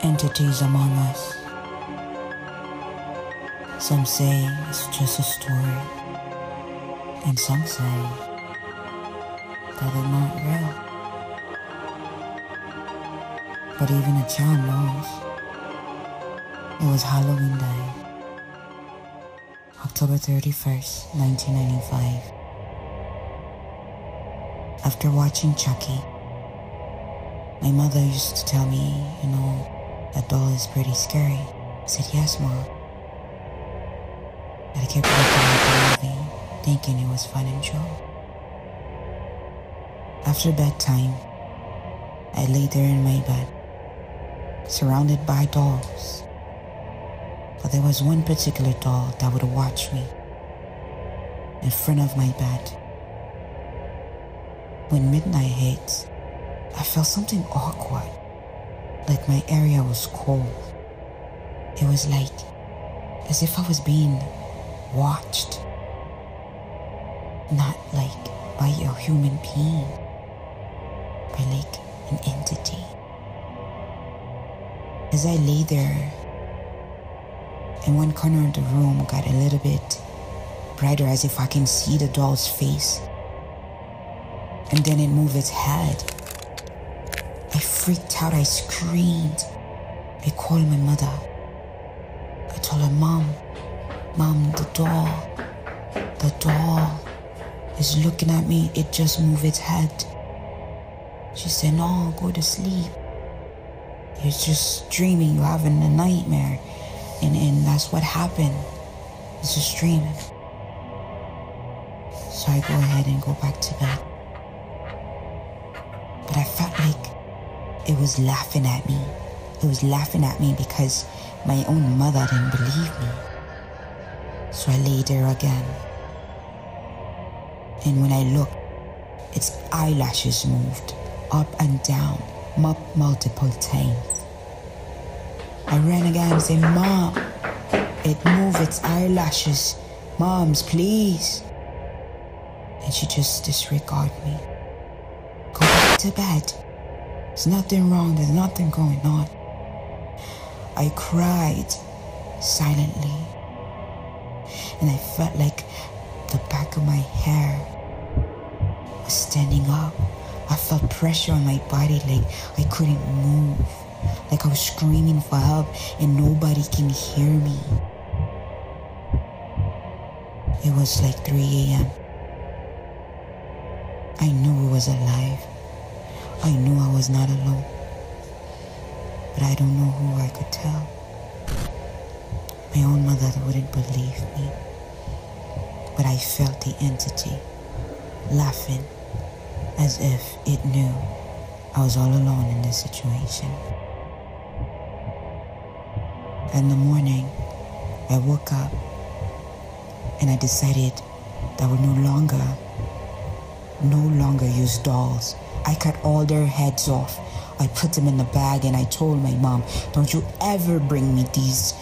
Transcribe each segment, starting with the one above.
entities among us. Some say it's just a story, and some say that it's not real. But even a child knows. It was Halloween Day, October 31st, 1995. After watching Chucky, my mother used to tell me, that doll is pretty scary. I said, yes, Mom. But I kept looking at the movie, thinking it was fun and show. After bedtime, I lay there in my bed, surrounded by dolls. But there was one particular doll that would watch me in front of my bed. When midnight hit, I felt something awkward, like my area was cold. It was like as if I was being watched, not like by a human being, but like an entity. As I lay there, and one corner of the room got a little bit brighter, as if I can see the doll's face. And then it moved its head. I freaked out, I screamed. I called my mother. I told her, Mom, the doll is looking at me. It just moved its head. She said, no, go to sleep. You're just dreaming, you're having a nightmare. And that's what happened. It's just dreaming. So I go ahead and go back to bed. But I felt like it was laughing at me. It was laughing at me because my own mother didn't believe me. So I lay there again. And when I looked, its eyelashes moved up and down multiple times. I ran again and said, Mom, it moved its eyelashes. Moms, please. And she just disregarded me. Go back to bed. There's nothing wrong. There's nothing going on. I cried silently. And I felt like the back of my hair was standing up. I felt pressure on my body, like I couldn't move. Like I was screaming for help and nobody can hear me. It was like 3 a.m. I knew I was alive. I knew I was not alone. But I don't know who I could tell. My own mother wouldn't believe me. But I felt the entity laughing as if it knew I was all alone in this situation. In the morning, I woke up and I decided that I would no longer use dolls. I cut all their heads off. I put them in the bag and I told my mom, don't you ever bring me these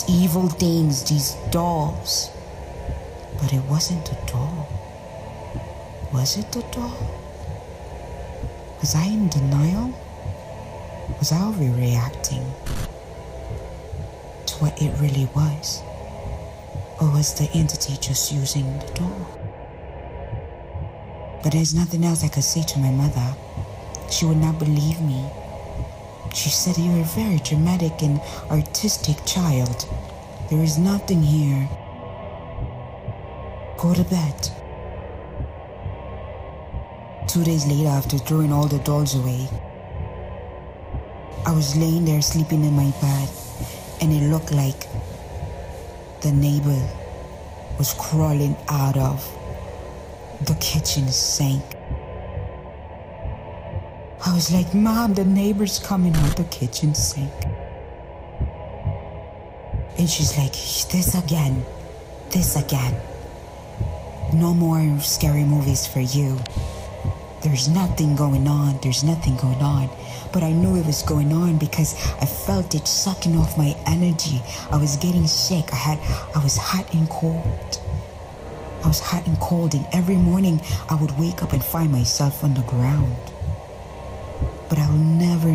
evil things, these dolls. But it wasn't a doll. Was it a doll? Was I in denial? Was I overreacting to what it really was? Or was the entity just using the doll? But there's nothing else I could say to my mother. She would not believe me. She said, you're a very dramatic and artistic child. There is nothing here. Go to bed. 2 days later, after throwing all the dolls away, I was laying there sleeping in my bed, and it looked like the neighbor was crawling out of the kitchen sink. I was like, Mom, the neighbor's coming out the kitchen sink. And she's like, this again. No more scary movies for you. There's nothing going on. But I knew it was going on because I felt it sucking off my energy. I was getting sick. I was hot and cold. And every morning I would wake up and find myself on the ground. But I would never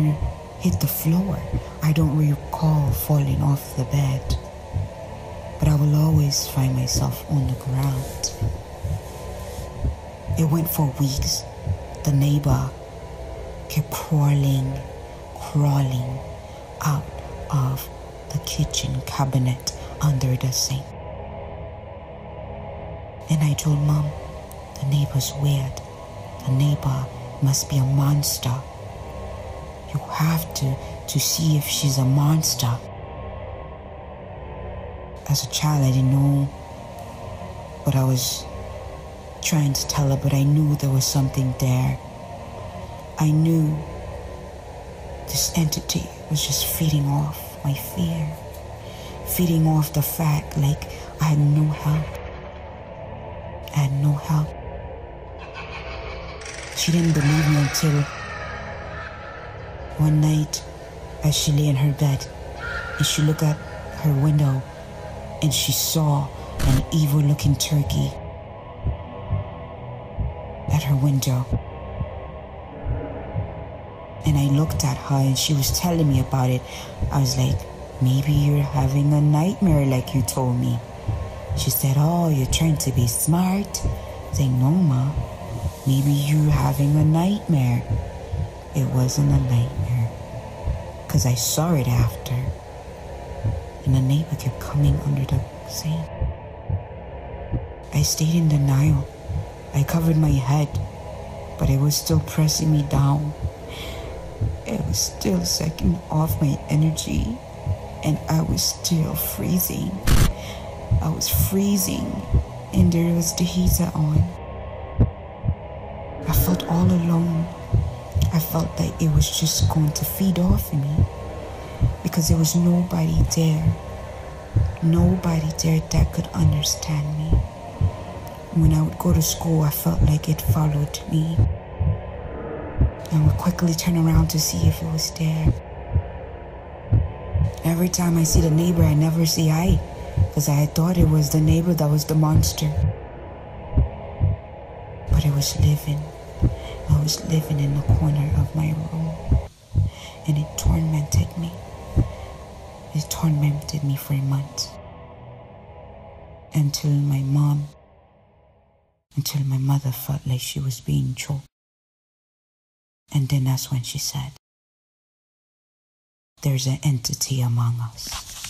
hit the floor. I don't recall falling off the bed, but I will always find myself on the ground. It went for weeks. The neighbor kept crawling out of the kitchen cabinet under the sink. And I told Mom, the neighbor's weird. The neighbor must be a monster. You have to see if she's a monster. As a child, I didn't know what I was trying to tell her, but I knew there was something there. I knew this entity was just feeding off my fear, feeding off the fact like I had no help. I had no help. She didn't believe me until one night as she lay in her bed and she looked at her window and she saw an evil-looking turkey at her window. And I looked at her and she was telling me about it. I was like, maybe you're having a nightmare like you told me. She said, oh, you're trying to be smart. I was like, no, Ma, maybe you're having a nightmare. It wasn't a nightmare, because I saw it after. And the neighbor kept coming under the sink. I stayed in denial. I covered my head, but it was still pressing me down. It was still sucking off my energy, and I was still freezing. I was freezing, and there was the heater on. I felt all alone. I felt like it was just going to feed off of me, because there was nobody there. Nobody there that could understand me. When I would go to school, I felt like it followed me. I would quickly turn around to see if it was there. Every time I see the neighbor, I never say hi, because I had thought it was the neighbor that was the monster. But it was living. I was living in the corner of my room, and it tormented me. It tormented me for months. Until my mother felt like she was being choked. And then that's when she said, there's an entity among us.